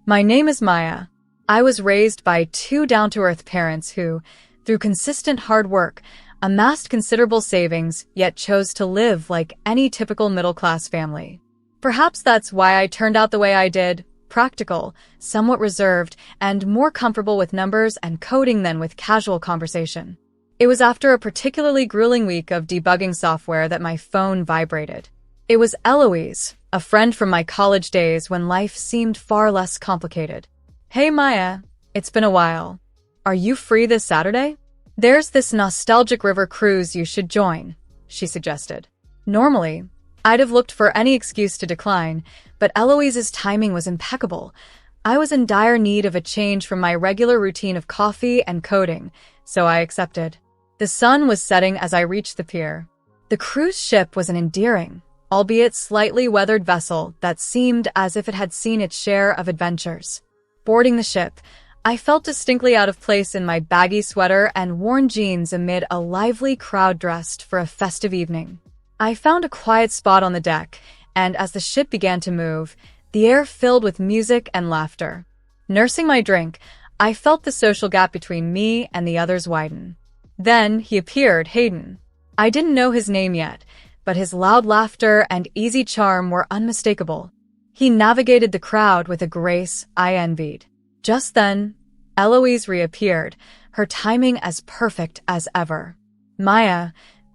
My name is Maya. I was raised by two down-to-earth parents who, through consistent hard work, amassed considerable savings, yet chose to live like any typical middle-class family. Perhaps that's why I turned out the way I did, practical, somewhat reserved, and more comfortable with numbers and coding than with casual conversation. It was after a particularly grueling week of debugging software that my phone vibrated. It was Eloise, a friend from my college days when life seemed far less complicated. Hey Maya, it's been a while. Are you free this Saturday? There's this nostalgic river cruise you should join, she suggested. Normally, I'd have looked for any excuse to decline, but Eloise's timing was impeccable. I was in dire need of a change from my regular routine of coffee and coding, so I accepted. The sun was setting as I reached the pier. The cruise ship was an endearing, albeit slightly weathered vessel that seemed as if it had seen its share of adventures. Boarding the ship, I felt distinctly out of place in my baggy sweater and worn jeans amid a lively crowd dressed for a festive evening. I found a quiet spot on the deck, and as the ship began to move, the air filled with music and laughter. Nursing my drink, I felt the social gap between me and the others widen. Then he appeared, Hayden. I didn't know his name yet, but his loud laughter and easy charm were unmistakable. He navigated the crowd with a grace I envied. Just then, Eloise reappeared, her timing as perfect as ever. Maya,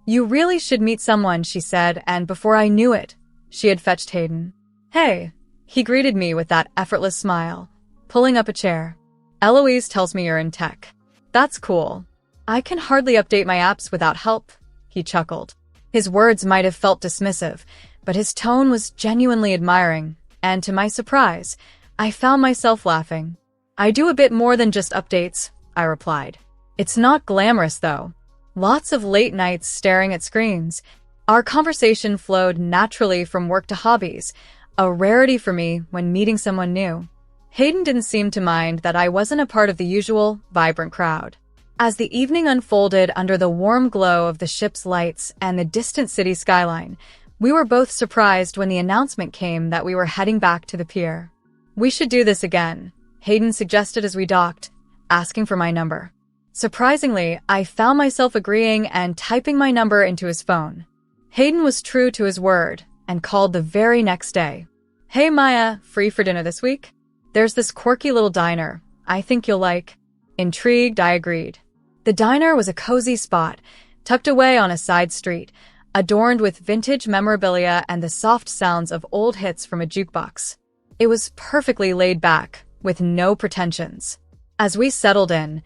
you really should meet someone, she said, and before I knew it, she had fetched Hayden. Hey, he greeted me with that effortless smile, pulling up a chair. Eloise tells me you're in tech. That's cool. I can hardly update my apps without help, he chuckled. His words might have felt dismissive, but his tone was genuinely admiring, and to my surprise, I found myself laughing. I do a bit more than just updates, I replied. It's not glamorous, though. Lots of late nights staring at screens. Our conversation flowed naturally from work to hobbies, a rarity for me when meeting someone new. Hayden didn't seem to mind that I wasn't a part of the usual, vibrant crowd. As the evening unfolded under the warm glow of the ship's lights and the distant city skyline, we were both surprised when the announcement came that we were heading back to the pier. We should do this again, Hayden suggested as we docked, asking for my number. Surprisingly, I found myself agreeing and typing my number into his phone. Hayden was true to his word and called the very next day. Hey Maya, free for dinner this week? There's this quirky little diner I think you'll like. Intrigued, I agreed. The diner was a cozy spot, tucked away on a side street, adorned with vintage memorabilia and the soft sounds of old hits from a jukebox. It was perfectly laid back, with no pretensions. As we settled in,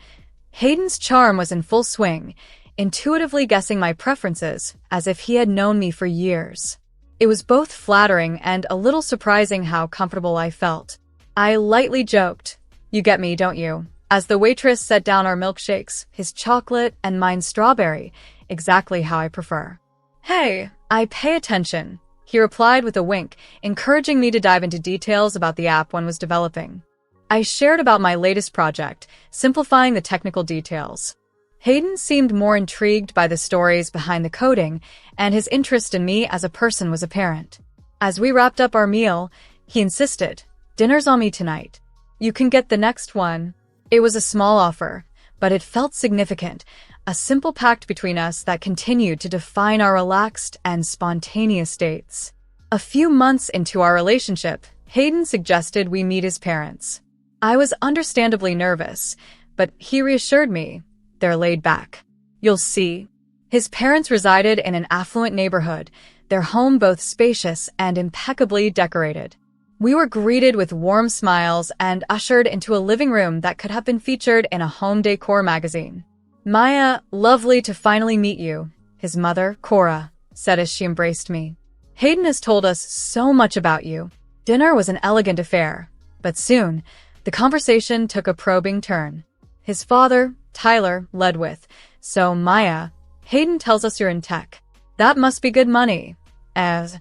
Hayden's charm was in full swing, intuitively guessing my preferences as if he had known me for years. It was both flattering and a little surprising how comfortable I felt. I lightly joked, "You get me, don't you?" as the waitress set down our milkshakes, his chocolate and mine strawberry, exactly how I prefer. Hey, I pay attention, he replied with a wink, encouraging me to dive into details about the app one was developing. I shared about my latest project, simplifying the technical details. Hayden seemed more intrigued by the stories behind the coding, and his interest in me as a person was apparent. As we wrapped up our meal, he insisted, "Dinner's on me tonight. You can get the next one." It was a small offer, but it felt significant, a simple pact between us that continued to define our relaxed and spontaneous dates. A few months into our relationship, Hayden suggested we meet his parents. I was understandably nervous, but he reassured me, they're laid back. You'll see. His parents resided in an affluent neighborhood, their home both spacious and impeccably decorated. We were greeted with warm smiles and ushered into a living room that could have been featured in a home decor magazine. Maya, lovely to finally meet you, his mother, Cora, said as she embraced me. Hayden has told us so much about you. Dinner was an elegant affair, but soon, the conversation took a probing turn. His father, Tyler, led with, "So, Maya, Hayden tells us you're in tech. That must be good money." As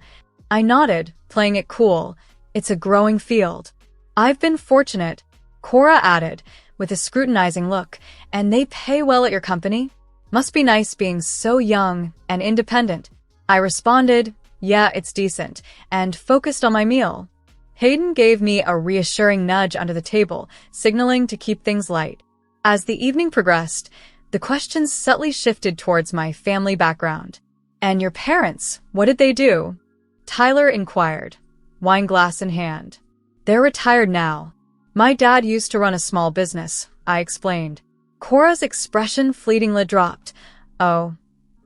I nodded, playing it cool, "It's a growing field." "I've been fortunate," Cora added, with a scrutinizing look, "and they pay well at your company? Must be nice being so young and independent." I responded, "Yeah, it's decent," and focused on my meal. Hayden gave me a reassuring nudge under the table, signaling to keep things light. As the evening progressed, the questions subtly shifted towards my family background. "And your parents, what did they do?" Tyler inquired, wine glass in hand. "They're retired now. My dad used to run a small business," I explained. Cora's expression fleetingly dropped. "Oh,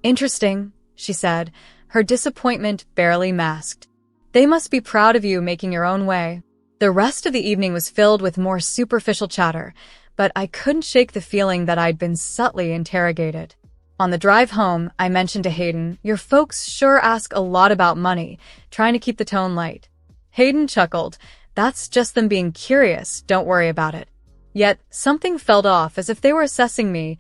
interesting," she said, her disappointment barely masked. "They must be proud of you making your own way." The rest of the evening was filled with more superficial chatter, but I couldn't shake the feeling that I'd been subtly interrogated. On the drive home, I mentioned to Hayden, "Your folks sure ask a lot about money," trying to keep the tone light. Hayden chuckled. "That's just them being curious, don't worry about it." Yet, something felt off, as if they were assessing me,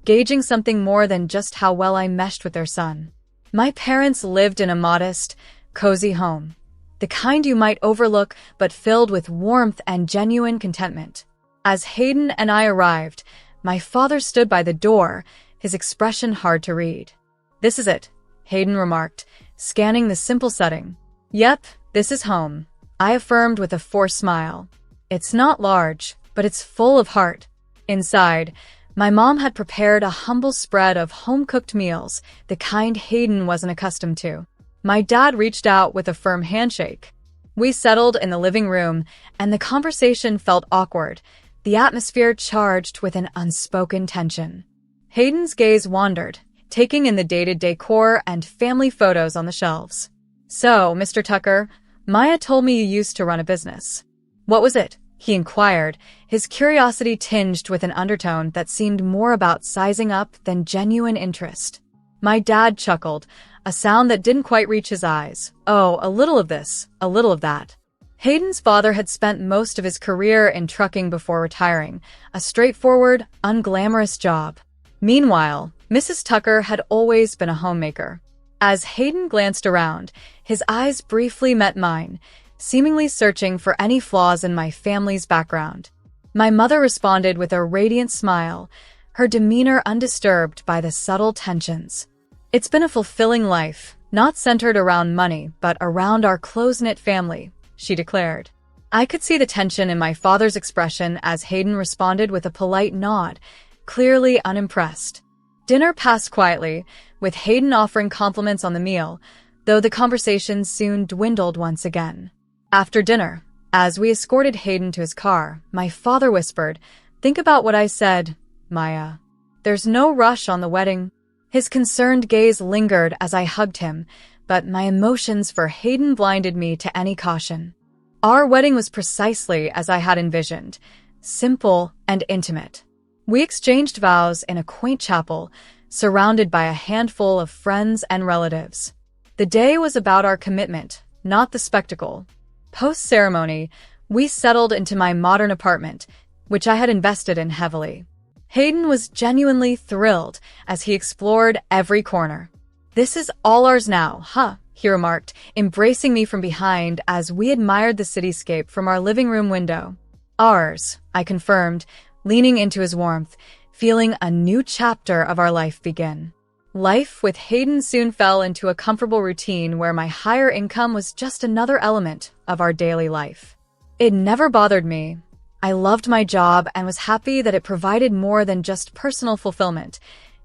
gauging something more than just how well I meshed with their son. My parents lived in a modest, cozy home. The kind you might overlook, but filled with warmth and genuine contentment. As Hayden and I arrived, my father stood by the door, his expression hard to read. "This is it," Hayden remarked, scanning the simple setting. "Yep, this is home," I affirmed with a forced smile. "It's not large, but it's full of heart." Inside, my mom had prepared a humble spread of home-cooked meals, the kind Hayden wasn't accustomed to. My dad reached out with a firm handshake. We settled in the living room, and the conversation felt awkward, the atmosphere charged with an unspoken tension. Hayden's gaze wandered, taking in the dated decor and family photos on the shelves. "So, Mr. Tucker, Maya told me you used to run a business. What was it?" he inquired, his curiosity tinged with an undertone that seemed more about sizing up than genuine interest. My dad chuckled, a sound that didn't quite reach his eyes. "Oh, a little of this, a little of that." Hayden's father had spent most of his career in trucking before retiring, a straightforward, unglamorous job. Meanwhile, Mrs. Tucker had always been a homemaker. As Hayden glanced around, his eyes briefly met mine, seemingly searching for any flaws in my family's background. My mother responded with a radiant smile, her demeanor undisturbed by the subtle tensions. "It's been a fulfilling life, not centered around money, but around our close-knit family," she declared. I could see the tension in my father's expression as Hayden responded with a polite nod, clearly unimpressed. Dinner passed quietly, with Hayden offering compliments on the meal, though the conversation soon dwindled once again. After dinner, as we escorted Hayden to his car, my father whispered, "Think about what I said, Maya. There's no rush on the wedding." His concerned gaze lingered as I hugged him, but my emotions for Hayden blinded me to any caution. Our wedding was precisely as I had envisioned, simple and intimate. We exchanged vows in a quaint chapel, surrounded by a handful of friends and relatives. The day was about our commitment, not the spectacle. Post-ceremony, we settled into my modern apartment, which I had invested in heavily. Hayden was genuinely thrilled as he explored every corner. "This is all ours now, huh?" he remarked, embracing me from behind as we admired the cityscape from our living room window. "Ours," I confirmed, leaning into his warmth, feeling a new chapter of our life begin. Life with Hayden soon fell into a comfortable routine where my higher income was just another element of our daily life. It never bothered me. I loved my job and was happy that it provided more than just personal fulfillment.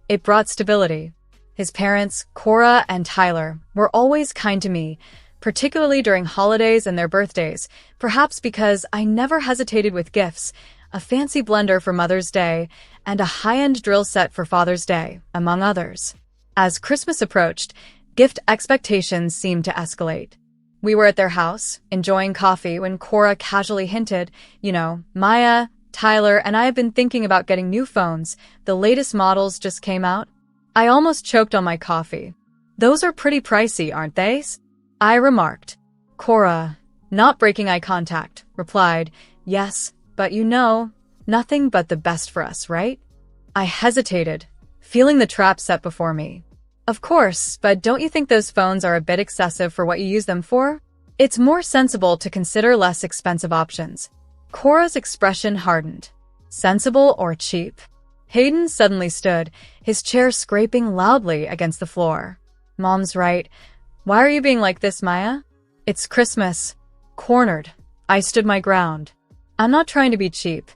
It brought stability. His parents, Cora and Tyler, were always kind to me, particularly during holidays and their birthdays, perhaps because I never hesitated with gifts, a fancy blender for Mother's Day, and a high-end drill set for Father's Day, among others. As Christmas approached, gift expectations seemed to escalate. We were at their house, enjoying coffee, when Cora casually hinted, "Maya, Tyler, and I have been thinking about getting new phones. The latest models just came out." I almost choked on my coffee. "Those are pretty pricey, aren't they?" I remarked. Cora, not breaking eye contact, replied, "Yes, but nothing but the best for us, right?" I hesitated, feeling the trap set before me. "Of course, but don't you think those phones are a bit excessive for what you use them for? It's more sensible to consider less expensive options." Cora's expression hardened. Sensible or cheap? Hayden suddenly stood, his chair scraping loudly against the floor. "Mom's right. Why are you being like this, Maya?" "It's Christmas." Cornered, I stood my ground. I'm not trying to be cheap.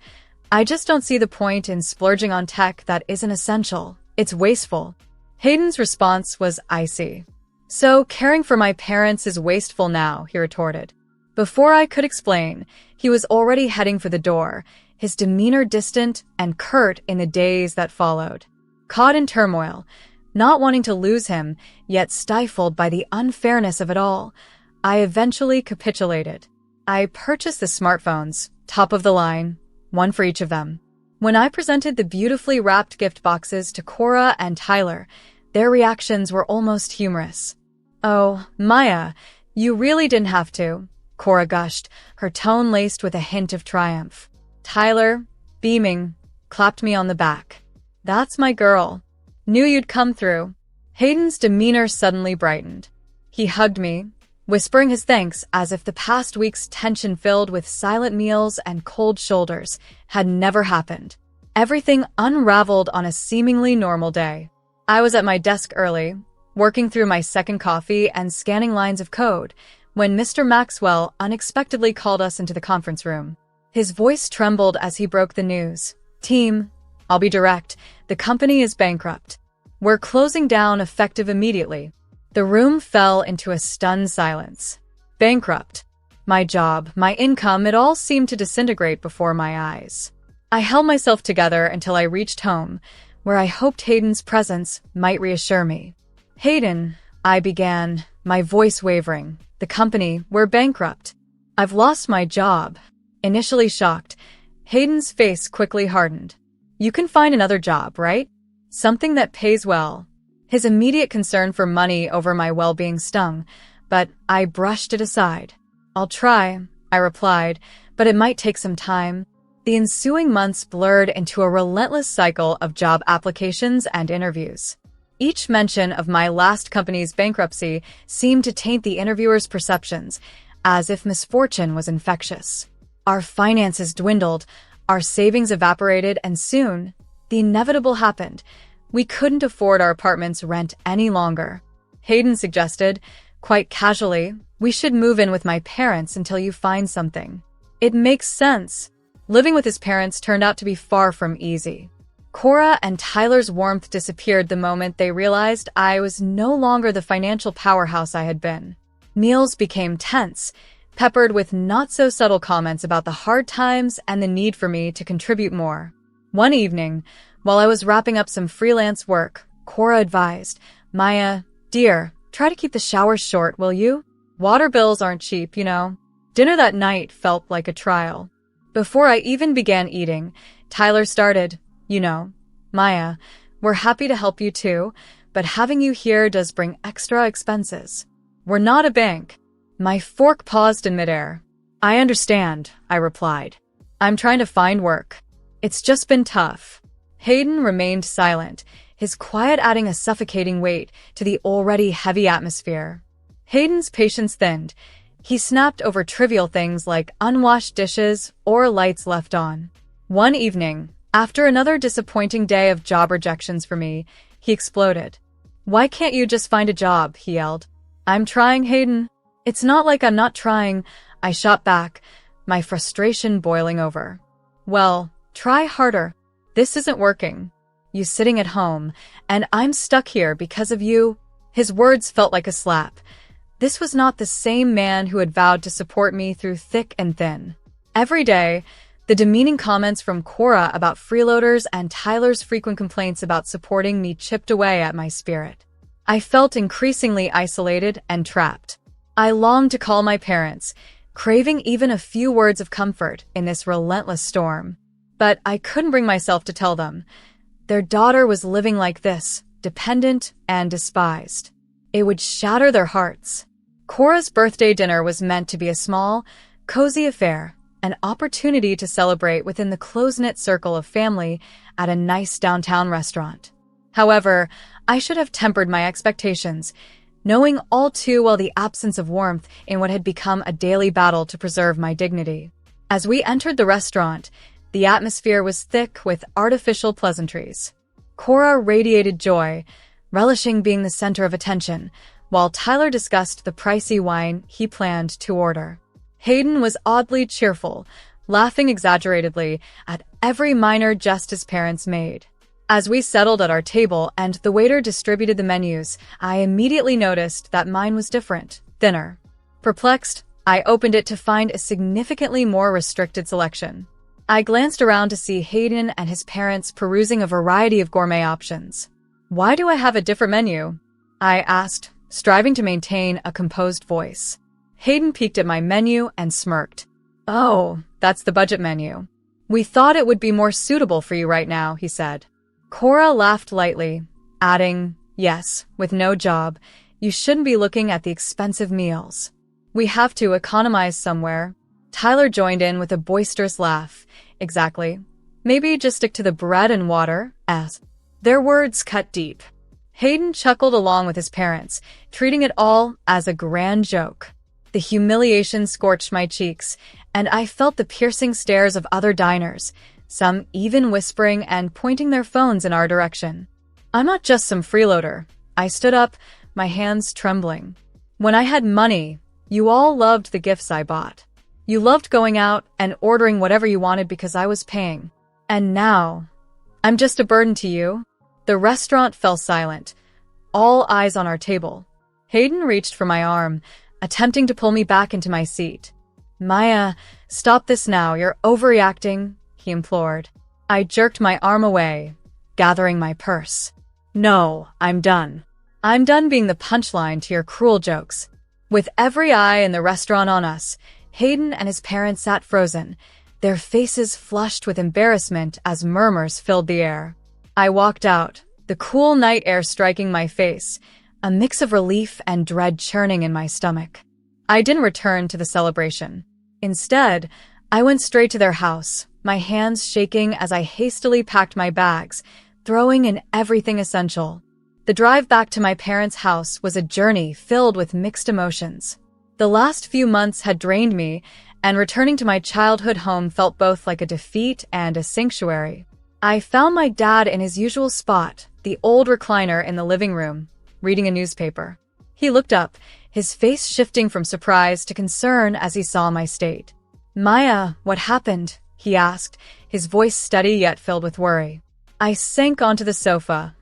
I just don't see the point in splurging on tech that isn't essential. It's wasteful. Hayden's response was icy. So, caring for my parents is wasteful now, he retorted. Before I could explain, he was already heading for the door, his demeanor distant and curt in the days that followed. Caught in turmoil, not wanting to lose him, yet stifled by the unfairness of it all, I eventually capitulated. I purchased the smartphones, top of the line, one for each of them. When I presented the beautifully wrapped gift boxes to Cora and Tyler, their reactions were almost humorous. "Oh, Maya, you really didn't have to," Cora gushed, her tone laced with a hint of triumph. Tyler, beaming, clapped me on the back. "That's my girl. Knew you'd come through." Hayden's demeanor suddenly brightened. He hugged me, whispering his thanks as if the past week's tension filled with silent meals and cold shoulders had never happened. Everything unraveled on a seemingly normal day. I was at my desk early, working through my second coffee and scanning lines of code, when Mr. Maxwell unexpectedly called us into the conference room. His voice trembled as he broke the news. "Team, I'll be direct, the company is bankrupt. We're closing down effective immediately." The room fell into a stunned silence. Bankrupt. My job, my income, it all seemed to disintegrate before my eyes. I held myself together until I reached home, where I hoped Hayden's presence might reassure me. "Hayden," I began, my voice wavering. "The company, we're bankrupt. I've lost my job." Initially shocked, Hayden's face quickly hardened. "You can find another job, right? Something that pays well." His immediate concern for money over my well-being stung, but I brushed it aside. "I'll try," I replied, "but it might take some time." The ensuing months blurred into a relentless cycle of job applications and interviews. Each mention of my last company's bankruptcy seemed to taint the interviewer's perceptions, as if misfortune was infectious. Our finances dwindled, our savings evaporated, and soon, the inevitable happened. We couldn't afford our apartment's rent any longer. Hayden suggested, quite casually, "We should move in with my parents until you find something." It makes sense. Living with his parents turned out to be far from easy. Cora and Tyler's warmth disappeared the moment they realized I was no longer the financial powerhouse I had been. Meals became tense, peppered with not-so-subtle comments about the hard times and the need for me to contribute more. One evening, while I was wrapping up some freelance work, Cora advised, "Maya, dear, try to keep the showers short, will you? Water bills aren't cheap, you know." Dinner that night felt like a trial. Before I even began eating, Tyler started, "You know, Maya, we're happy to help you too, but having you here does bring extra expenses. We're not a bank." My fork paused in midair. "I understand," I replied. "I'm trying to find work. It's just been tough." Hayden remained silent, his quiet adding a suffocating weight to the already heavy atmosphere. Hayden's patience thinned. He snapped over trivial things like unwashed dishes or lights left on. One evening, after another disappointing day of job rejections for me, he exploded. "Why can't you just find a job?" he yelled. "I'm trying, Hayden." "It's not like I'm not trying," I shot back, my frustration boiling over. "Well, try harder. This isn't working. You sitting at home, and I'm stuck here because of you." His words felt like a slap. This was not the same man who had vowed to support me through thick and thin. Every day, the demeaning comments from Cora about freeloaders and Tyler's frequent complaints about supporting me chipped away at my spirit. I felt increasingly isolated and trapped. I longed to call my parents, craving even a few words of comfort in this relentless storm. But I couldn't bring myself to tell them. Their daughter was living like this, dependent and despised. It would shatter their hearts. Cora's birthday dinner was meant to be a small, cozy affair, an opportunity to celebrate within the close-knit circle of family at a nice downtown restaurant. However, I should have tempered my expectations, knowing all too well the absence of warmth in what had become a daily battle to preserve my dignity. As we entered the restaurant, the atmosphere was thick with artificial pleasantries. Cora radiated joy, relishing being the center of attention, while Tyler discussed the pricey wine he planned to order. Hayden was oddly cheerful, laughing exaggeratedly at every minor jest his parents made. As we settled at our table and the waiter distributed the menus, I immediately noticed that mine was different, thinner. Perplexed, I opened it to find a significantly more restricted selection. I glanced around to see Hayden and his parents perusing a variety of gourmet options. "Why do I have a different menu?" I asked, striving to maintain a composed voice. Hayden peeked at my menu and smirked. "Oh, that's the budget menu. We thought it would be more suitable for you right now," he said. Cora laughed lightly, adding, "Yes, with no job, you shouldn't be looking at the expensive meals. We have to economize somewhere." Tyler joined in with a boisterous laugh. "Exactly. Maybe just stick to the bread and water." As their words cut deep. Hayden chuckled along with his parents, treating it all as a grand joke. The humiliation scorched my cheeks, and I felt the piercing stares of other diners, some even whispering and pointing their phones in our direction. "I'm not just some freeloader." I stood up, my hands trembling. "When I had money, you all loved the gifts I bought. You loved going out and ordering whatever you wanted because I was paying. And now, I'm just a burden to you?" The restaurant fell silent, all eyes on our table. Hayden reached for my arm, attempting to pull me back into my seat. "Maya, stop this now, you're overreacting," he implored. I jerked my arm away, gathering my purse. "No, I'm done. I'm done being the punchline to your cruel jokes." With every eye in the restaurant on us, Hayden and his parents sat frozen, their faces flushed with embarrassment as murmurs filled the air. I walked out, the cool night air striking my face, a mix of relief and dread churning in my stomach. I didn't return to the celebration. Instead, I went straight to their house, my hands shaking as I hastily packed my bags, throwing in everything essential. The drive back to my parents' house was a journey filled with mixed emotions. The last few months had drained me, and returning to my childhood home felt both like a defeat and a sanctuary. I found my dad in his usual spot, the old recliner in the living room, reading a newspaper. He looked up, his face shifting from surprise to concern as he saw my state. "Maya, what happened?" he asked, his voice steady yet filled with worry. I sank onto the sofa,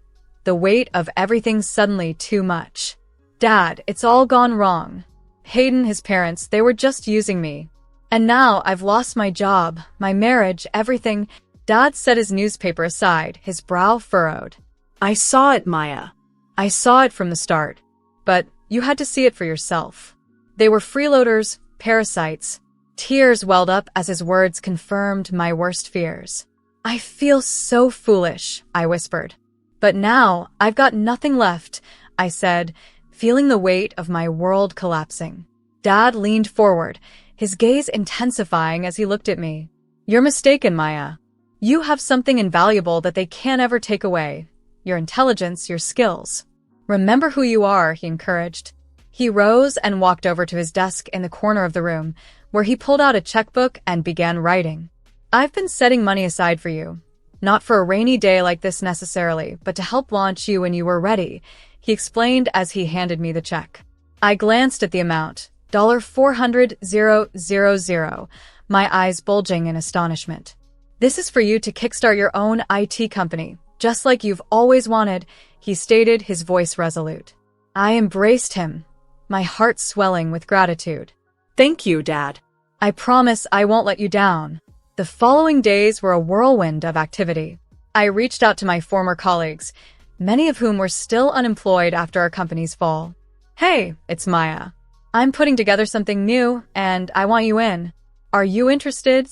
the weight of everything suddenly too much. "Dad, it's all gone wrong. Hayden, his parents, they were just using me. And now I've lost my job, my marriage, everything." Dad set his newspaper aside, his brow furrowed. "I saw it, Maya. I saw it from the start. But you had to see it for yourself. They were freeloaders, parasites." Tears welled up as his words confirmed my worst fears. "I feel so foolish," I whispered. "But now I've got nothing left," I said, feeling the weight of my world collapsing. Dad leaned forward, his gaze intensifying as he looked at me. "You're mistaken, Maya. You have something invaluable that they can't ever take away. Your intelligence, your skills. Remember who you are," he encouraged. He rose and walked over to his desk in the corner of the room, where he pulled out a checkbook and began writing. "I've been setting money aside for you. Not for a rainy day like this necessarily, but to help launch you when you were ready," he explained as he handed me the check. I glanced at the amount, $400,000, my eyes bulging in astonishment. "This is for you to kickstart your own IT company, just like you've always wanted," he stated, his voice resolute. I embraced him, my heart swelling with gratitude. "Thank you, Dad. I promise I won't let you down." The following days were a whirlwind of activity. I reached out to my former colleagues, many of whom were still unemployed after our company's fall. "Hey, it's Maya. I'm putting together something new, and I want you in. Are you interested?"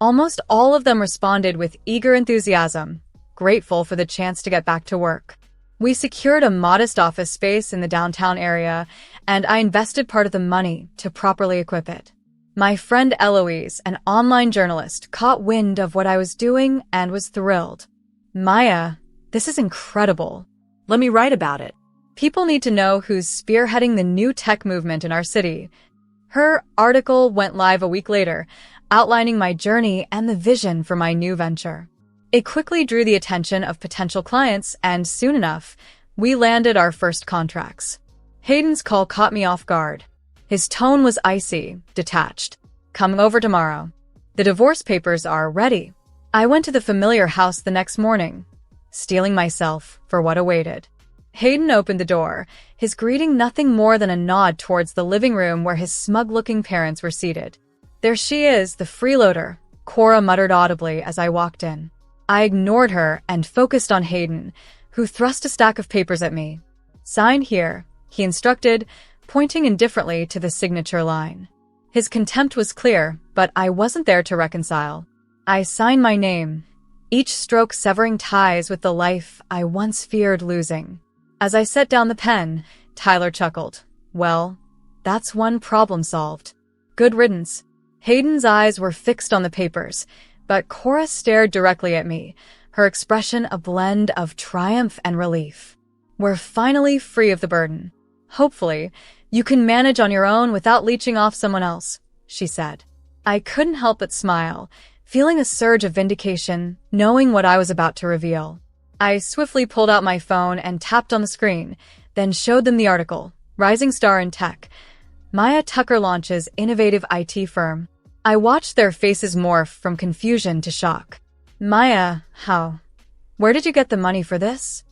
Almost all of them responded with eager enthusiasm, grateful for the chance to get back to work. We secured a modest office space in the downtown area, and I invested part of the money to properly equip it. My friend Eloise, an online journalist, caught wind of what I was doing and was thrilled. "Maya, this is incredible. Let me write about it. People need to know who's spearheading the new tech movement in our city." Her article went live a week later, outlining my journey and the vision for my new venture. It quickly drew the attention of potential clients, and soon enough, we landed our first contracts. Hayden's call caught me off guard. His tone was icy, detached. Come over tomorrow. The divorce papers are ready. I went to the familiar house the next morning, steeling myself for what awaited. Hayden opened the door, his greeting nothing more than a nod towards the living room where his smug-looking parents were seated. There she is, the freeloader, Cora muttered audibly as I walked in. I ignored her and focused on Hayden, who thrust a stack of papers at me. Sign here, he instructed, pointing indifferently to the signature line. His contempt was clear, but I wasn't there to reconcile. I signed my name, each stroke severing ties with the life I once feared losing. As I set down the pen, Tyler chuckled. Well, that's one problem solved. Good riddance. Hayden's eyes were fixed on the papers, but Cora stared directly at me, her expression a blend of triumph and relief. We're finally free of the burden. Hopefully, you can manage on your own without leeching off someone else, she said. I couldn't help but smile, feeling a surge of vindication, knowing what I was about to reveal. I swiftly pulled out my phone and tapped on the screen, then showed them the article, Rising Star in Tech. Maya Tucker launches innovative IT firm. I watched their faces morph from confusion to shock. Maya, how? Where did you get the money for this?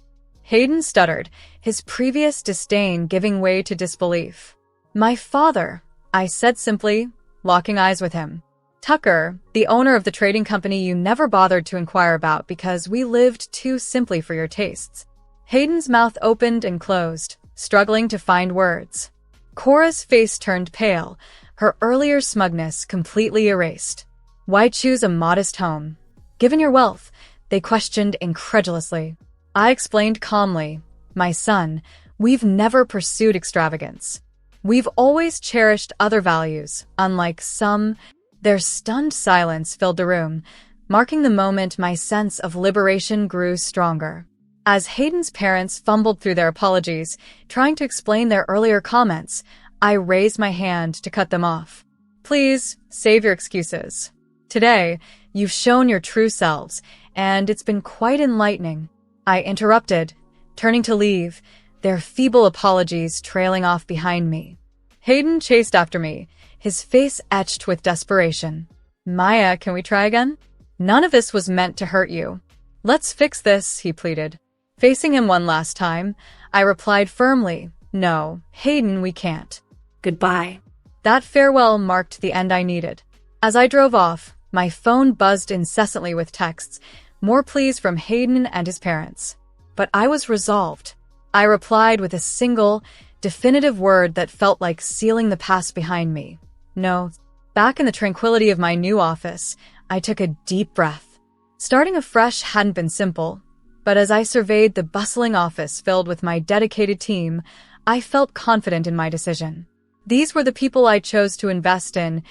Hayden stuttered, his previous disdain giving way to disbelief. My father, I said simply, locking eyes with him. Tucker, the owner of the trading company you never bothered to inquire about because we lived too simply for your tastes. Hayden's mouth opened and closed, struggling to find words. Cora's face turned pale, her earlier smugness completely erased. Why choose a modest home? Given your wealth, they questioned incredulously. I explained calmly, my son, we've never pursued extravagance. We've always cherished other values, unlike some. Their stunned silence filled the room, marking the moment my sense of liberation grew stronger. As Hayden's parents fumbled through their apologies, trying to explain their earlier comments, I raised my hand to cut them off. Please, save your excuses. Today, you've shown your true selves, and it's been quite enlightening. I interrupted, turning to leave, their feeble apologies trailing off behind me. Hayden chased after me, his face etched with desperation. Maya, can we try again? None of this was meant to hurt you. Let's fix this, he pleaded. Facing him one last time, I replied firmly, no, Hayden, we can't. Goodbye. That farewell marked the end I needed. As I drove off, my phone buzzed incessantly with texts, more pleas from Hayden and his parents. But I was resolved. I replied with a single, definitive word that felt like sealing the past behind me. No. Back in the tranquility of my new office, I took a deep breath. Starting afresh hadn't been simple, but as I surveyed the bustling office filled with my dedicated team, I felt confident in my decision. These were the people I chose to invest in,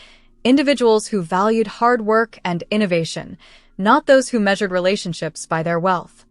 individuals who valued hard work and innovation, not those who measured relationships by their wealth.